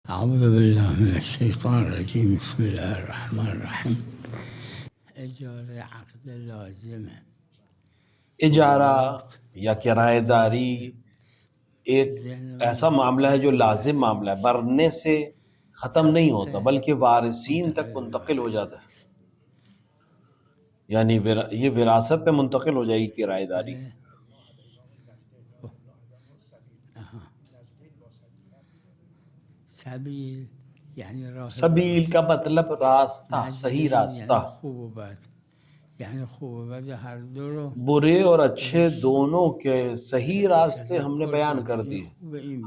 أعوذ بالله من الشيطان الرجيم بسم الله الرحمن الرحیم اجاره عقد لازمه इजारा या किराएदारी एक ऐसा मामला है जो लाजिम मामला है, मरने से ख़त्म नहीं होता बल्कि वारिसीन तक मुंतकिल हो जाता है। यानी ये विरासत में मुंतकिल हो जाएगी किराएदारी। सबील यानी राह सबील का मतलब रास्ता, सही रास्ता। खूब व बद यानी खूब व बद हर दो रो बुरे और अच्छे दोनों के सही रास्ते हमने बयान कर दिए।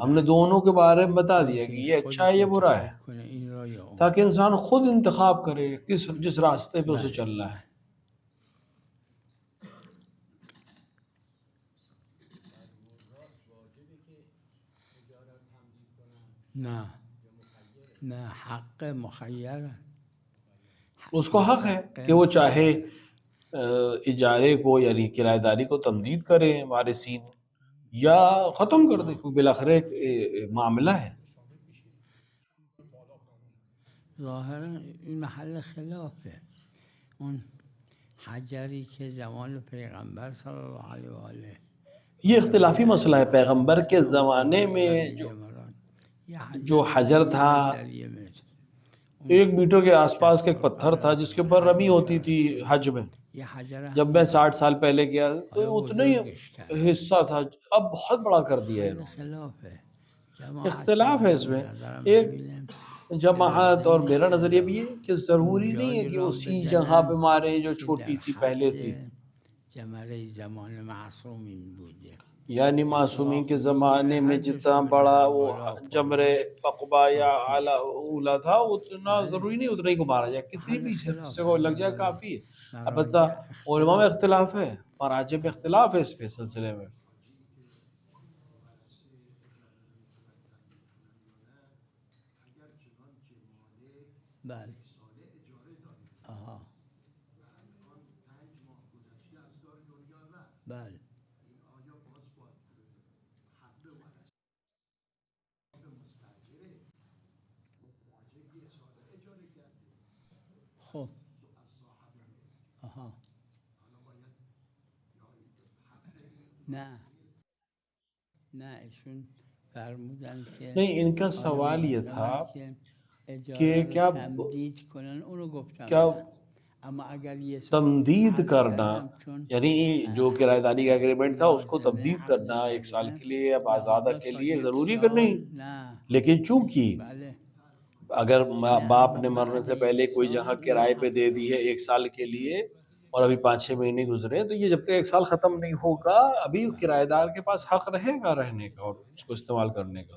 हमने दोनों के बारे में बता दिया कि ये अच्छा है, ये बुरा है, ताकि इंसान खुद इंतखाब करे जिस रास्ते पे उसे चलना है। ना ना हक मुखय्यर उसको हक है कि वो चाहे इजारे को यानी किराएदारी को तमदीद करे वारिसीन, या ख़त्म कर दे, क्योंकि बिलाखिर एक मामला है। ظاهرا این محل خلافه اون حجری که زمان پیغمبر صلی الله علیه و آله ये इख्तिलाफी मसला है। पैगंबर के ज़माने में जो हजर था, 1 मीटर के आसपास का एक पत्थर था जिसके ऊपर रमी होती थी हज में। जब मैं 60 साल पहले गया तो उतना ही हिस्सा था, अब बहुत बड़ा कर दिया है इन्होंने। इख्तिलाफ है इसमें। एक जमात और मेरा नजरिया भी है कि जरूरी नहीं है कि उसी जगह पे मारे जो छोटी सी पहले थी, यानी मासूमी के ज़माने में जितना बड़ा वो जमरे अक़बा या आला उला था, उतना ज़रूरी नहीं उतना ही को मारा जाए, कितनी भी हिस्से को लग जाए काफ़ी है। अलबत्ता उलमा में इख्तिलाफ है, मराजिब में इख्तिलाफ है इस सिलसिले में। خب نه نه ایشون فرمودن که नहीं, इनका सवाल ये था कि क्या तमदीद करना, यानी जो किराएदारी का एग्रीमेंट था उसको तमदीद करना 1 साल के लिए या ज़्यादा के लिए ज़रूरी कि नहीं। लेकिन चूंकि अगर बाप ने मरने से पहले कोई जगह किराए पे दे दी है 1 साल के लिए और अभी 5-6 महीने गुजरे, तो ये जब तक 1 साल ख़त्म नहीं होगा अभी किराएदार के पास हक रहेगा रहने का और उसको इस्तेमाल करने का।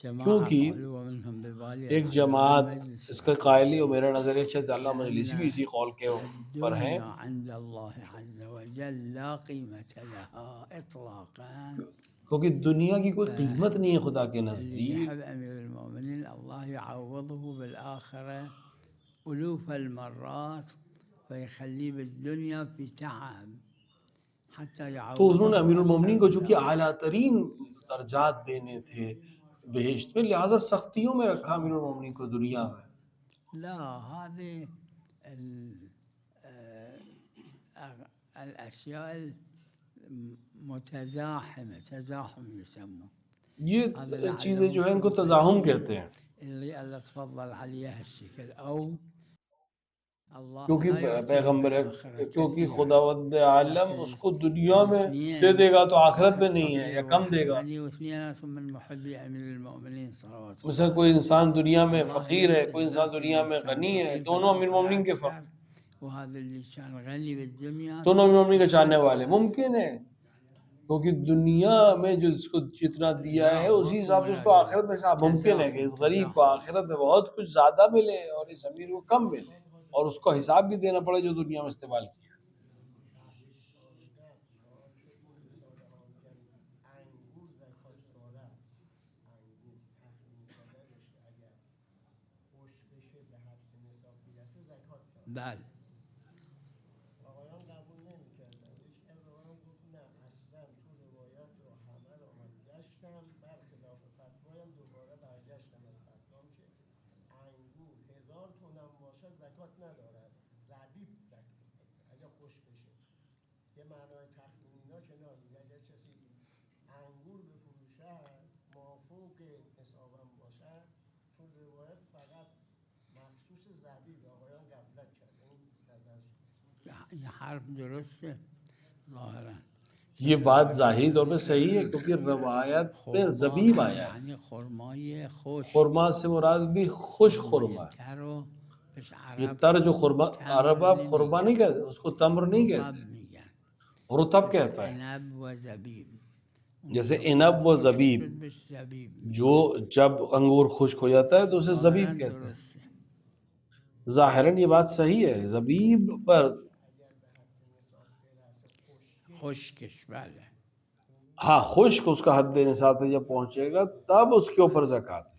क्योंकि एक जमात इसका कायली और मेरा नजरिया शायद अल्लाह मजलिसी भी इसी कौल के पर हैं, क्योंकि दुनिया की कोई कीमत नहीं है खुदा के नजदीक। तो उन्होंने अमीरुल मोमिनीन को चूंकि आला तरीन दर्जात देने थे बहिश्त में, लिहाजा सख्तियों में रखा अमीरुल मोमिनीन को दुनिया में। ये चीजें जो है इनको तज़ाहुम कहते हैं। क्योंकि पैगंबर है, क्योंकि खुदावंद आलम उसको दुनिया में दे देगा तो आखिरत में नहीं है या कम देगा। मिसाल कोई इंसान दुनिया में फकीर है, कोई इंसान दुनिया में गनी है, दोनों अमीर मोमिनीन के दोनों अमीर मोमिनीन के चाहने वाले मुमकिन है, क्योंकि दुनिया में जो इसको जितना दिया है उसी हिसाब से उसको आखिरत में से मुमकिन है कि इस गरीब को आखिरत में बहुत कुछ ज्यादा मिले और इस अमीर को कम मिले, और उसको हिसाब भी देना पड़े जो दुनिया में इस्तेमाल किया। ये बात जाहिर तौर पे सही है, क्योंकि रवायत में ज़बीब आया है, खुरमा से मुराद भी खुश खुरमा। ये तर जो खुरमा, अरब आप खुरमा नहीं कहते, उसको तम्र नहीं कहते, रुतब कहता है। जैसे इनब व ज़बीब, जो जब अंगूर खुश्क हो जाता है तो उसे ज़बीब कहते हैं। ज़ाहिरन ये बात सही है, ज़बीब पर हाँ खुश्क उसका हद निसाब पे जब पहुंचेगा तब उसके ऊपर ज़कात।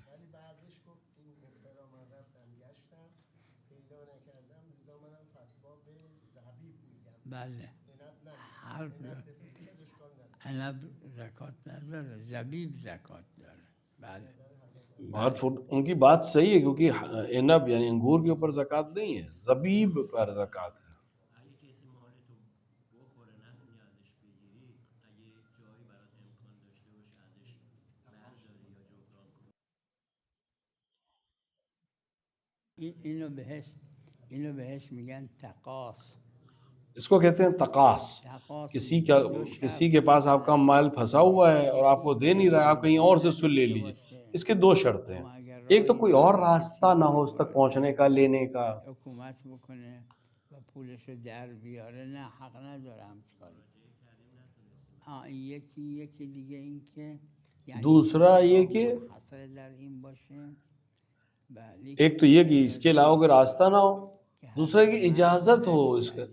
उनकी बात सही है, क्योंकि इनब यानी अंगूर के ऊपर ज़कात नहीं है, ज़बीब पर ज़कात है। इसको कहते हैं तकास। किसी के पास आपका माल फंसा हुआ है और आपको दे नहीं रहा है, आप कहीं और से उससे ले लीजिए। इसके दो शर्तें हैं, एक तो कोई और रास्ता ना हो उस तक पहुंचने का, लेने का। दूसरा ये कि एक तो ये कि इसके अलावा कोई रास्ता ना हो, दूसरा की इजाजत हो इसका,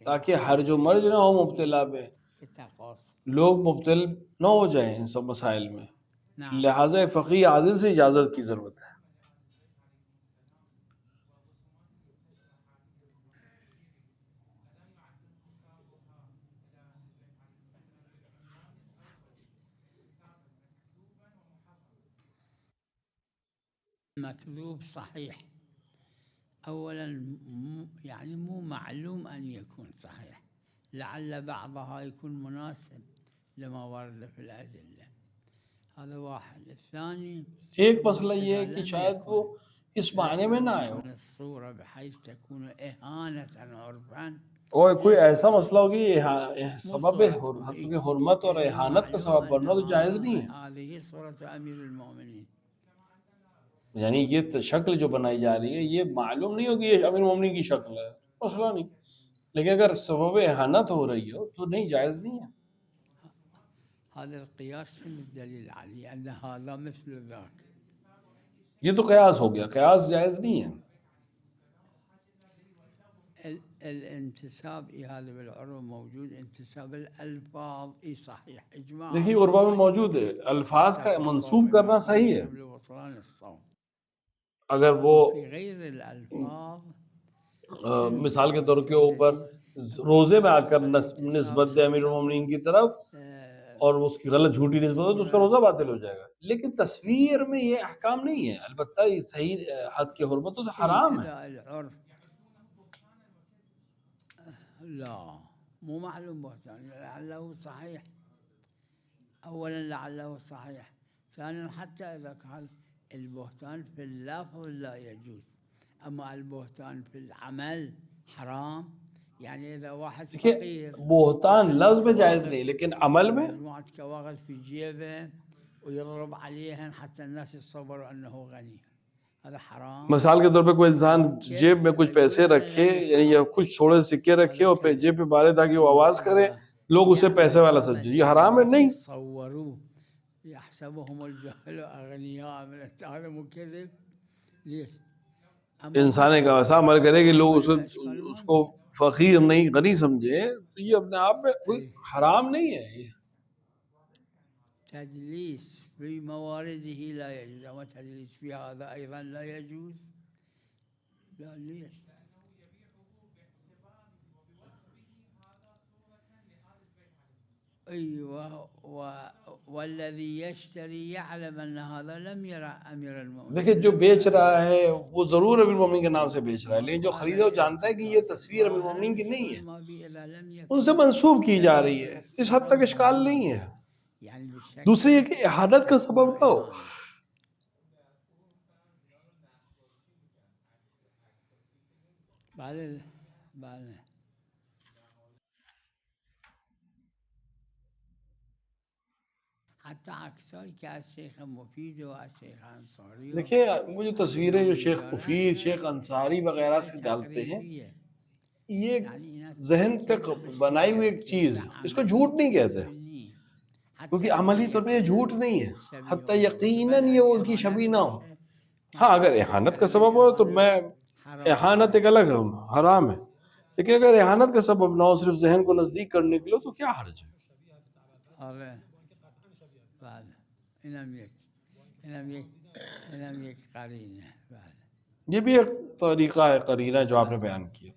ताकि हर जो मर्ज ना हो मुब्तला पे, लोग मुब्तल ना हो जाएं इन सब मसाइल में। लिहाजा फ़क़ीह आदिल से इजाजत की जरूरत है। مكذوب صحيح أولا يعني مو معلوم أن يكون صحيح، لعل بعضها يكون مناسب لما ورد في الأدلة، هذا واحد. الثاني एक मसला ये है कि शायद वो इस मायने में ना आए हो, الصورة بحيث تكون إهانة عرفا، और कोई ऐसा मसला हो कि सबब हुर्मत और इहानत का सबब बनना तो जायज़ नहीं है। هذه صورة أمير المؤمنين، यानी ये शक्ल जो बनाई जा रही है ये मालूम नहीं हो कि ये अमीर मोमिनीन की शक्ल है, मसला नहीं, लेकिन अगर सबब इहानत हो रही हो तो नहीं, जायज़ नहीं है। هذا القياس الدليل عليه أن هذا مثل ذاك، ये तो कयास हो गया, कयास जायज़ नहीं है। الانتساب هذا بالعروة موجود، انتساب الألفاظ صحيح إجماع। देखिए उर्वा में मौजूद है, अल्फाज का मंसूब करना सही है, अगर वो मिसाल के तौर के ऊपर रोजे में आकर निस्बत दे अमीर मोमिनीन की तरफ और उसकी गलत झूठी निस्बत हो तो उसका रोजा बातिल हो जाएगा। लेकिन तस्वीर में ये अहकाम नहीं है, अलबत्ता ये सही हद के हुर्मत तो हराम है। لا مو معلوم بهتان، لعله صحيح، أولا لعله صحيح، ثانيا حتى إذا كان البهتان في اللفظ لا يجوز، أما البهتان في العمل حرام يعني إذا واحد देखिए فقير बोहतान लफ्ज में जायज नहीं, लेकिन अमल में مجموعة كواغد في جيبه ويضرب عليهن حتى الناس يتصوروا أنه غني هذا حرام. मिसाल के तौर पे कोई इंसान जेब में कुछ पैसे रखे, यानी या कुछ थोड़े सिक्के रखे और जेब पे मारे ताकि वो आवाज करे, लोग उसे पैसे वाला समझे, ये हराम है? नहीं। تصوروا يحسبهم الجهل أغنياء من هذا مكذب. ليش؟ इंसान एक ऐसा अमल करे कि लोग उसको फकीर नहीं गनी समझे, तो ये अपने आप में कोई हराम नहीं है। ये تدليس في موارده لا يجوز، أما تدليس في هذا أيضا لا يجوز. لا ليش؟ أيوة والذي يشتري يعلم أن هذا لم يرى أمير المؤمنين. देखिए जो बेच रहा है वो जरूर अमीर मोमिन के नाम से बेच रहा है, लेकिन जो खरीदा वो जानता है कि ये तस्वीर अमीर मोमिन की नहीं है, उनसे मंसूब की जा रही है, इस हद तक इश्काल नहीं है। दूसरी है कि इहानत का सबब ना हो। देखिए वो जो तस्वीरें जो शेख मुफीद, शेख अंसारी वगैरह से डालते हैं, ये जहन तक बनाई हुई एक चीज, इसको झूठ नहीं कहते, क्योंकि अमली तौर पे ये झूठ नहीं है, हत्ता यकीनन ये उनकी शबी ना हो। हाँ, अगर एहानत का सबब हो तो मैं, एहानत एक अलग हराम है, लेकिन अगर एहानत का सबब ना हो, सिर्फ जहन को नजदीक करने के लिए, तो क्या हर्ज है? ये भी एक तरीका है, करीना जो आपने बयान किया।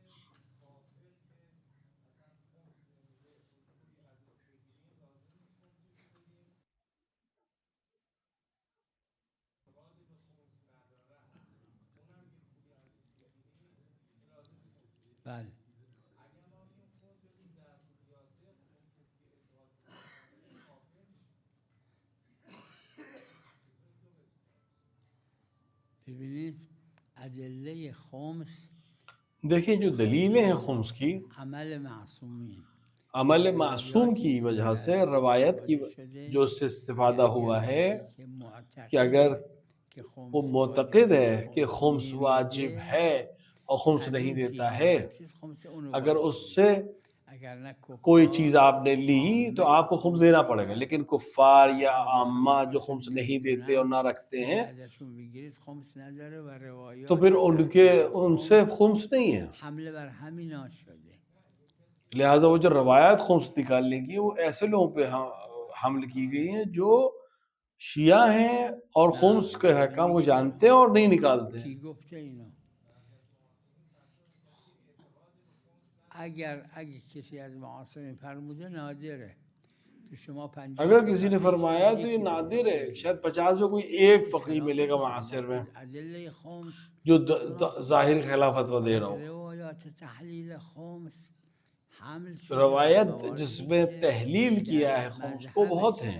देखिए जो दलीलें हैं खुम्स की, अमल मासूम की वजह से, रवायत की जो उससे इस्तिफादा हुआ है कि अगर वो मोतक़िद है कि खुम्स वाजिब है और खुम्स नहीं देता है, अगर उससे कोई चीज आपने ली तो आपको खुम्स देना पड़ेगा, लेकिन कुफ्फार या आम्मा जो खुम्स नहीं देते और ना रखते हैं, तो फिर उनसे खुम्स नहीं है। लिहाजा वो जो रवायत खुम्स निकालने की, वो ऐसे लोगों पे हमल की गई है जो शिया हैं और खुम्स के हकाम वो जानते हैं और नहीं निकालते हैं। अगर किसी ने फरमाया तो ये नादिर है, शायद 50 में कोई एक फकीर मिलेगा मुआसिर में जो जाहिर खिलाफ फतवा दे रहा हो। रवायत जिसमें तहलील किया है खुम्स को बहुत है।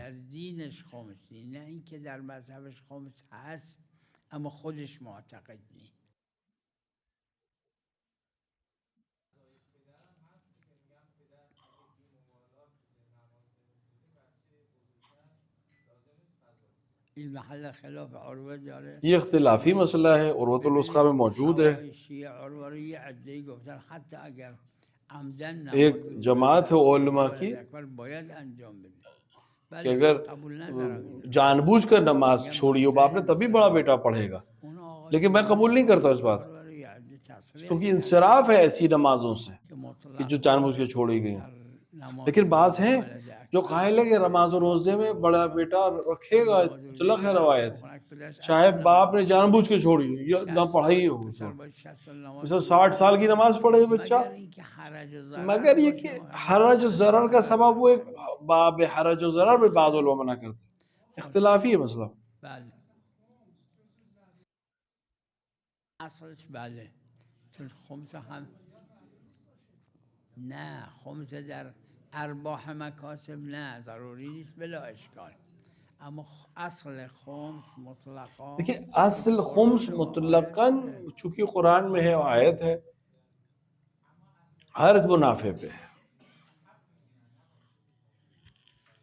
ये इख्तिलाफी मसला है, उर्वतुल वुस्क़ा में मौजूद है। एक जमात है उलमा की कि अगर जानबूझकर नमाज छोड़ी हो बाप ने, तभी बड़ा बेटा पढ़ेगा, लेकिन मैं कबूल नहीं करता इस बात, क्योंकि इंसराफ है ऐसी नमाजों से कि जो जानबूझ के छोड़ी गई। लेकिन बाज हैं जो कायल है कि नमाज और रोजे में बड़ा बेटा रखेगा, मुतलक है रवायत, चाहे बाप ने जानबूझ के छोड़ी हो, ना पढ़ाई हो, 60 साल की नमाज पढ़े बच्चा, मगर ये कि हरज ज़रर का सबब वो एक बाब हरज ज़रर में बाज़ उलमा मना करते, इख्तिलाफी है मसला। نه خمس در ارباح مکاسب نه ضروری نیست بلا اشکال، اما اصل خمس مطلقاً، देखिए असल खुम्स मुतलकन चूंकि कुरान में है आयत है हर मुनाफे पे है।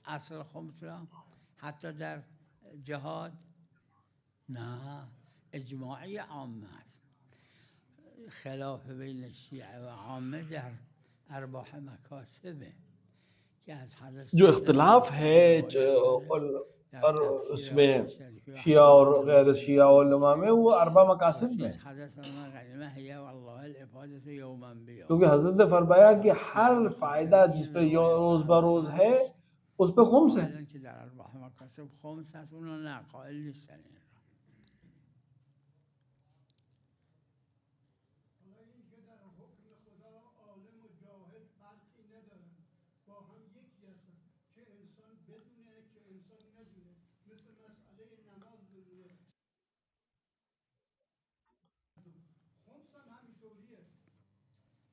اصل خمس را حتی در جهاد نه اجماعی عامه است خلاف بین شیعه و عامه در ارباح مکاسبه که از حضرت जो इख्तलाफ है और उसमें शिया और गैर शिया उलमा में वो अरबा मकासिद में, क्योंकि हजरत ने फरमाया कि हर फायदा जिस पे रोज बरोज है उस पे खुम्स है।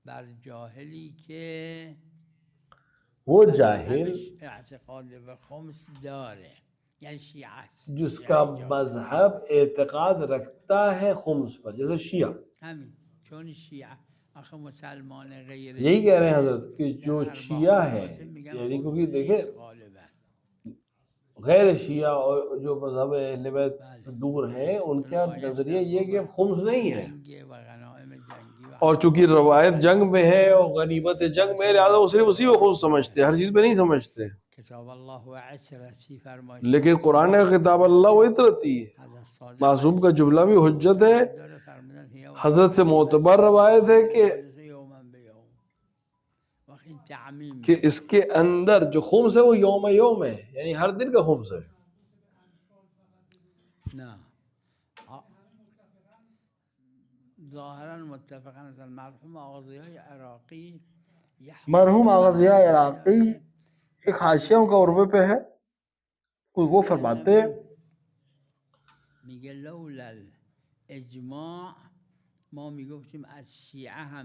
بر جاهلی که वो जाहिल اعتقاد به خمس داره یعنی شیعه است जिसका मजहब एतकाद रखता है खुम्स पर, जैसे शिया। همین چون شیعه آخه مسلمان غیر यही कह रहे हैं हजरत कि जो शिया है, यानी क्योंकि देखिए गैर शिया और जो मजहब अहले बैत से दूर हैं उनका नजरिया ये कि खुम्स नहीं है, और चूंकि रवायत जंग में है और गनीमत जंग में, लिहाजा वो सिर्फ उसी को खुम्स समझते हैं, हर चीज में नहीं समझते। लेकिन कुरान का किताब अल्लाह वो इतरती है, मासूम का जुमला भी हुज्जत है, हजरत से मोतबर रवायत है कि इसके अंदर जो खुम्स है वो यौम यौम है, यानी हर दिन का खुम्स है। मरहूम आग़ाज़िया इराक़ी एक हाशिया का उर्वे पे है, वो फरमाते हैं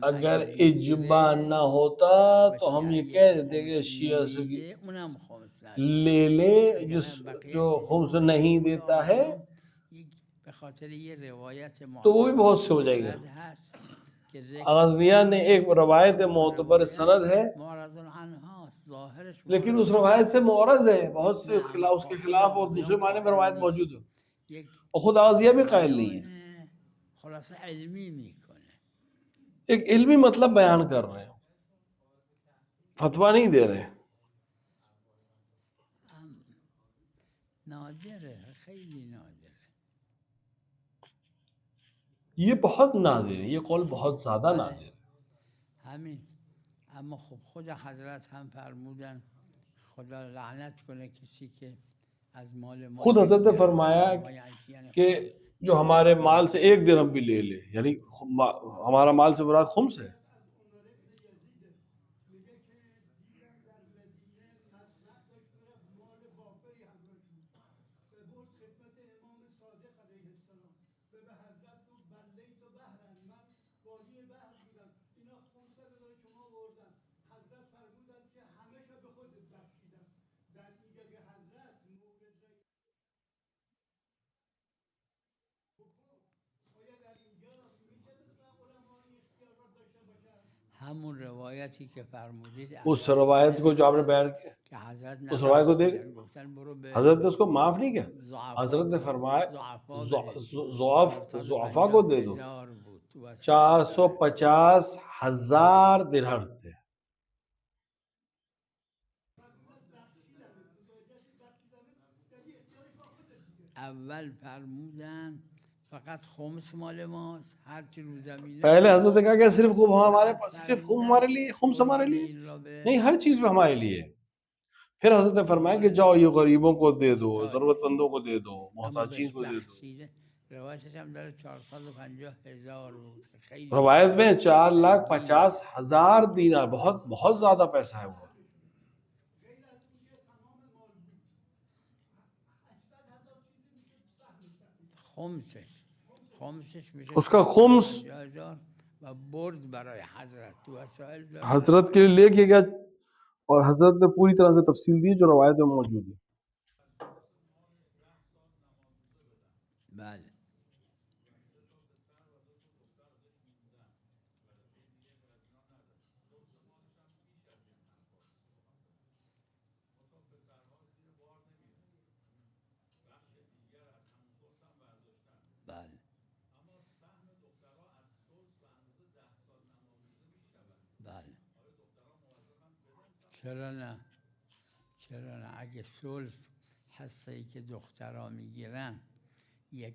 अगर इज्मा ना होता तो हम ये कह देते कि शिया से ले ले जो खुम्स नहीं देता है तो वो भी बहुत से हो जाएगा। आग़ाज़िया ने एक रवायत मोतबर सनद है, लेकिन उस रवायत से मुअरज़ है, बहुत से उसके खिलाफ और दूसरे माने में रवायत मौजूद है, और खुद आग़ाज़िया भी कायल नहीं है। एक इल्मी मतलब बयान कर रहे हैं, फतवा नहीं दे रहे। ये बहुत नादिर है, ये कौल बहुत ज्यादा नादिर है। اما خب خود حضرت هم فرمودن خدا لعنت کنه کسی که از مال ما खुद हजरत ने फरमाया कि जो हमारे माल से एक दिरहम भी ले ले, यानी हमारा माल से मुराद खुम्स है। همون روایتی که فرمودید उस रवायत को जो आपने बयान किया, उस रवायत को देख, हजरत ने उसको माफ नहीं किया, हजरत ने फरमाया ज़ुआफ़ा को दे दो। 450,000 दिरहम थे। اول فرمودن فقط خمس مال ماست هر چی رو زمینه पहले हजरत ने कहा कि सिर्फ खुम हमारे पास, सिर्फ खुम हमारे लिए, खुम्स हमारे लिए नहीं, हर चीज में हमारे लिए। फिर हजरत ने फरमाया कि जाओ ये गरीबों को दे दो, जरूरतमंदों को दे दो, मोहताजीन को दे दो। रवायत में 4,50,000 दीनार, बहुत बहुत ज्यादा पैसा है वो। उसका खुम्स हजरत के लिए लेके गया, और हजरत ने पूरी तरह से तफसील दी जो रवायत में मौजूद है। چرا نه اگه ثلث حصه‌ای که دخترها میگیرن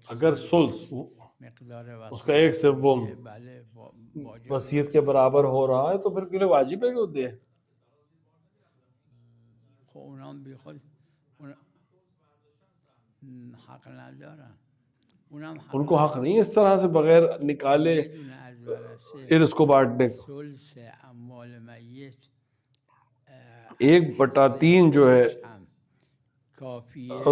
अगर सुल्स مقدار उसका एक सेवम بله वसीयत के बराबर हो रहा है तो फिर क्यों वाजिब है कि वो दे। خب اونام بی خود حق ندارن. उनको हक नहीं है इस तरह से बगैर निकाले इसको बांटने का। 1/3 जो है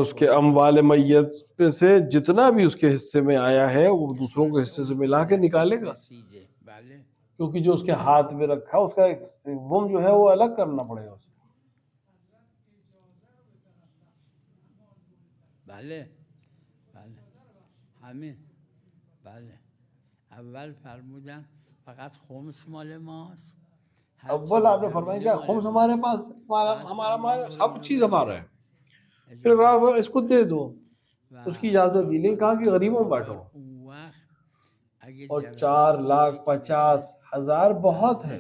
उसके अमवाल मैयत पे से जितना भी उसके हिस्से में आया है वो दूसरों के हिस्से से मिला के निकालेगा, क्योंकि जो उसके हाथ में रखा उसका वम जो है वो अलग करना पड़ेगा उसे। بله همین بله اول فرمودن فقط خمس مال ماست. अव्वल आपने फरमाया क्या खुम्स हमारे पास, हमारा सब चीज हमारा है। फिर कहा इसको दे दो, उसकी इजाजत दी, लेकिन कहा कि गरीबों में बांटो। और 4,50,000 बहुत है।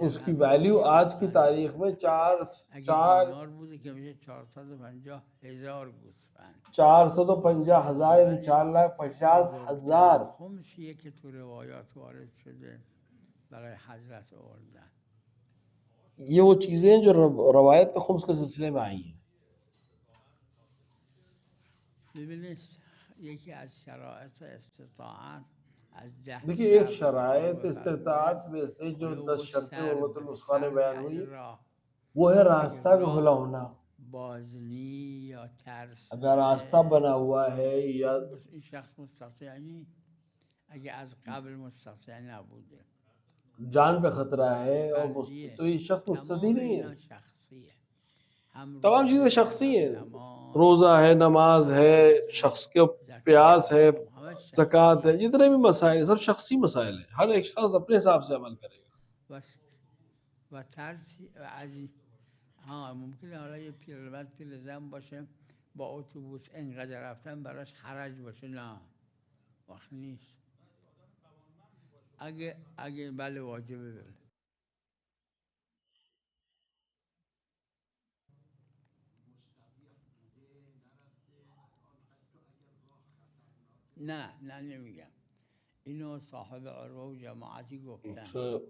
उसकी वैल्यू आज की तारीख में 450,000 यानी 4,50,000 ये वो चीजें जो रवायत में खुम्स के सिलसिले में आई हैं। देखिए एक शरायत इस्तिताअत में से जो 10 शर्तें उर्वतुल वुस्क़ा ने बयान हुई वो है रास्ता का खुला होना। अगर रास्ता बना हुआ है या जान पे खतरा है और तो ये शख्स मुस्तदी नहीं है। तमाम चीजें शख्सी हैं, रोजा है, नमाज है, शख्स के प्यास है, ज़कात है, जितने भी मसाइल सब शख्सी मसाइल है। हर एक शख्स अपने हिसाब से अमल करेगा। ها ممکنه حالا یه پیرزن باشه با اتوبوس انقدر رفتن براش حرج باشه، نه وقت نیست. اگه بله واجبه بره. نه نمیگم، اینو صاحب عروه و جماعتی گفتن.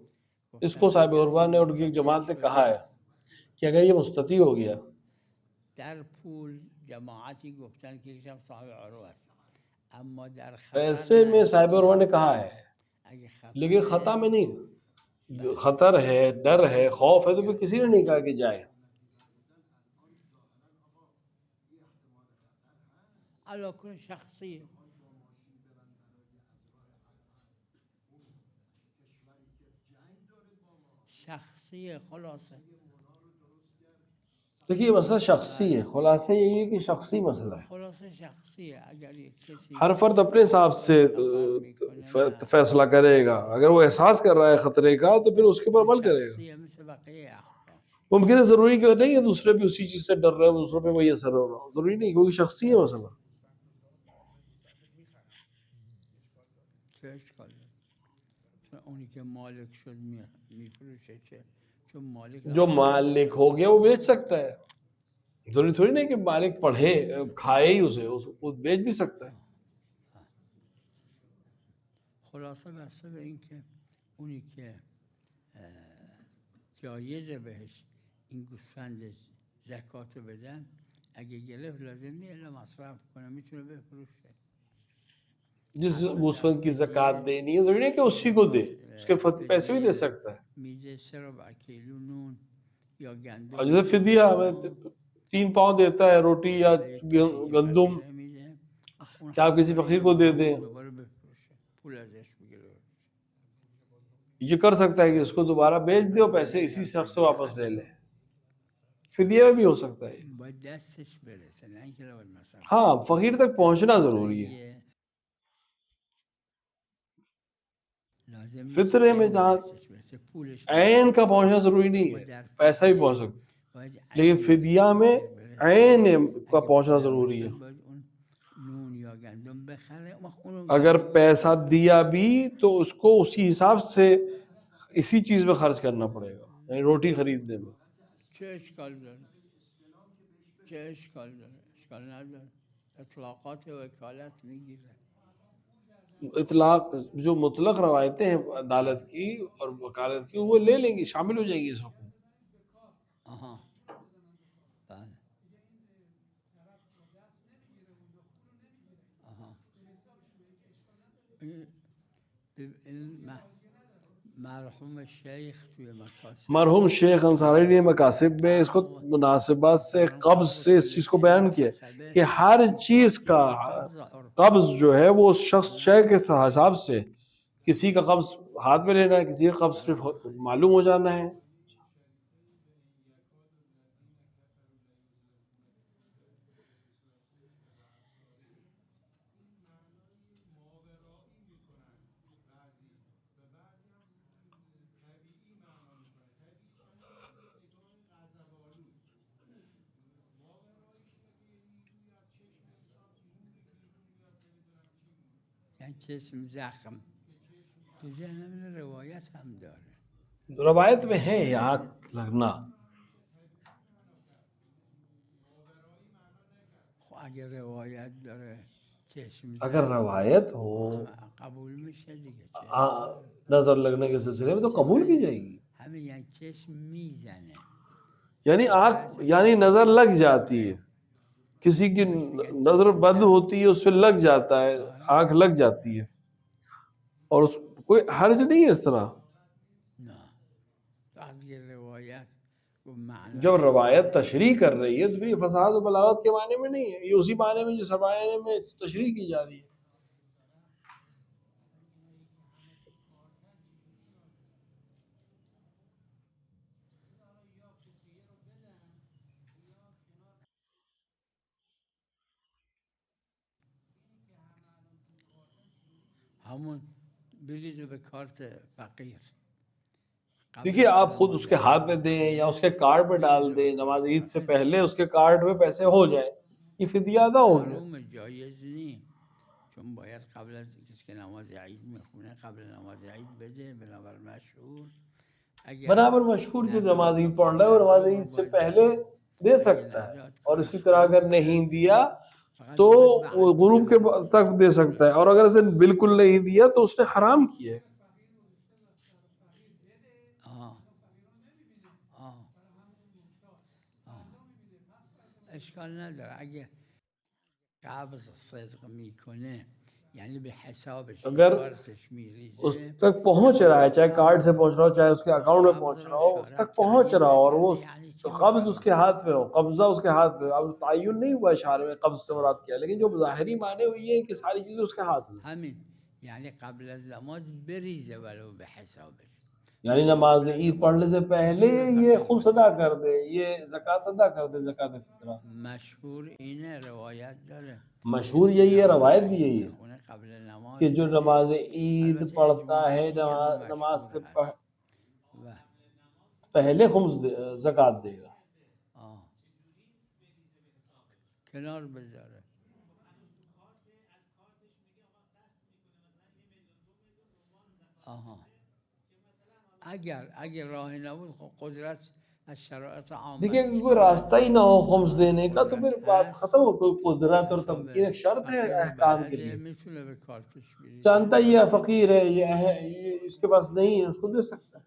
इसको साहिब उर्वा ने और उनकी जमात ने कहा है कि अगर ये मुस्तती हो गया, در پول جماعتی گفتن که یکم صاحب عروه است، اما در ऐसे में साहिब उर्वा ने कहा है, लेकिन खता में नहीं। खतर है, डर है, खौफ है, तो फिर किसी ने नहीं कहा कि जाए। علاقه شخصیه. شخصیه خلاصه. देखिए मसला शख्सी है, खुलासा यही है कि शख्सी मसला है। हर फर्द अपने हिसाब से फैसला करेगा। अगर वो एहसास कर रहा है खतरे का तो फिर उसके ऊपर अमल करेगा। मुमकिन है जरूरी कि नहीं है दूसरे भी उसी चीज से डर रहे हो, दूसरों पे वही असर हो रहा हो, जरूरी नहीं, क्योंकि शख्सी है मसला। जो मालिक हो गया वो बेच सकता है, जरूरी थोड़ी नहीं कि मालिक पढ़े खाए ही उसे, उसको बेच भी सकता है। خلاصه بسته به این که اونی که جایزه بهش این گوسفند زکاتو بدن، اگه گرفت لازم نیست الا مصرف کنه، میتونه بفروشه. जिस गूसफंद की ज़कात देनी है जरूरी नहीं कि उसी को दे, उसके पैसे भी दे सकता है। और जैसे फिदिया में 3 पाव देता है रोटी या गंदुम, क्या आप किसी फकीर को दे दें? ये कर सकता है कि उसको दोबारा बेच दे और पैसे इसी शख्स से वापस ले ले। फिदिया में भी हो सकता है। हाँ, फकीर तक पहुंचना जरूरी है। फितरे में जहाँ ऐन का पहुंचना जरूरी नहीं है, पैसा भी पहुंच सकता है, लेकिन फिदिया में ऐन का पहुंचना जरूरी है। अगर पैसा दिया भी तो उसको उसी हिसाब से इसी चीज में खर्च करना पड़ेगा, यानी रोटी खरीदने में। इतलाक जो मुतलक रवायतें हैं अदालत की और वकालत की, वो ले लेंगी, शामिल हो जाएगी इस हुक्म। मरहूम शेख अंसारी ने मकासिब में इसको मुनासिबत से कब्ज से इस चीज को बयान किया कि हर चीज का कब्ज जो है वो उस शख्स शय के हिसाब से, किसी का कब्ज हाथ में लेना है, किसी का कब्ज सिर्फ मालूम हो जाना है। रवायत में है आँख लगना, अगर रवायत हो नजर लगने के सिलसिले में तो कबूल की जाएगी। यानी आँख यानी नजर लग जाती है, किसी की नजर बंद होती है, उससे लग जाता है, आँख लग जाती है, और उस कोई हर्ज नहीं है इस तरह। जब रवायत तशरीह कर रही है तो फिर ये फसाद और बलागत के माने में नहीं है, ये उसी माने में जिस माने में तशरीह की जा रही है। देखिए, आप खुद उसके हाथ में दें या उसके कार्ड में डाल दें, नमाज ईद से पहले उसके कार्ड में पैसे हो जाए, ये फिदिया अदा हो गया। बराबर मशहूर जो नमाज ईद पढ़ रहा है वो नमाज ईद से पहले दे सकता है, और इसी तरह अगर नहीं दिया तो वो गुरूब के तक दे सकता है, और अगर उसे बिल्कुल नहीं दिया तो उसने हराम किया है। अगर उस तक पहुंच रहा है, चाहे कार्ड से पहुंच रहा हो चाहे उसके अकाउंट में पहुंच रहा हो, उस तक पहुंच रहा हो और वो कब्ज उसके हाथ में हो, कब्जा उसके हाथ में, अब तायुन नहीं हुआ इशारे में कब्ज से मुराद किया, लेकिन जो ज़ाहिरी माने हुई है कि सारी चीजें उसके हाथ में, यानी नमाज ईद पढ़ने से पहले ये खुम्स अदा कर दे, ये ज़कात अदा कर दे, ज़कात फितरा। मशहूर यही है, रवायत भी यही है कि जो नमाज ईद पढ़ता है नमाज से पहले खुम्स ज़कात देगा। देखिए, कोई रास्ता ही ना हो खुम्स देने का तो फिर बात खत्म हो, कोई कुदरत और तमकीन एक शर्त है अहकाम के लिए। जानता ही है फकीर है, ये इसके पास नहीं है, उसको दे सकता है।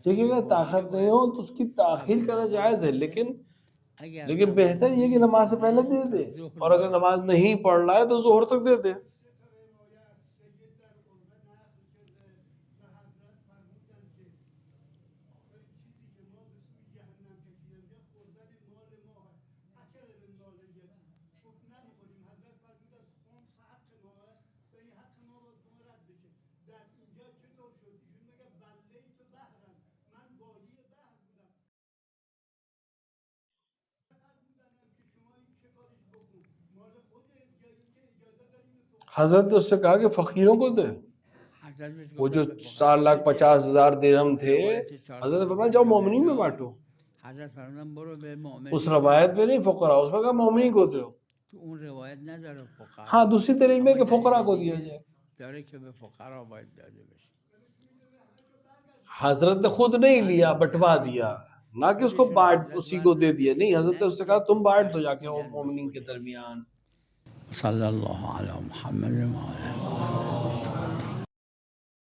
देखिए, अगर ताकत नहीं हो तो उसकी ताखीर करना जायज है, लेकिन बेहतर ये कि नमाज से पहले दे दे, और अगर नमाज नहीं पढ़ रहा है तो जोहर तक दे दे। हजरत ने उससे कहा कि फकीरों को दे। वो जो 4,50,000 दिरहम थे, हजरत ने फरमाया जाओ मोमिनीन में बांटो। उस रवायत में नहीं फुकरा, उसमें कहा मोमिनीन को दो। हाँ, दूसरी दलील में कि फुकरा को दिया जाए। हजरत ने खुद नहीं लिया, बंटवा दिया, ना कि उसको बांट उसी को दे दिया, नहीं, हजरत ने उससे कहा तुम बांट दो जाके मोमिनीन के दरमियान। सल्लल्लाहु अलैहि वसल्लम।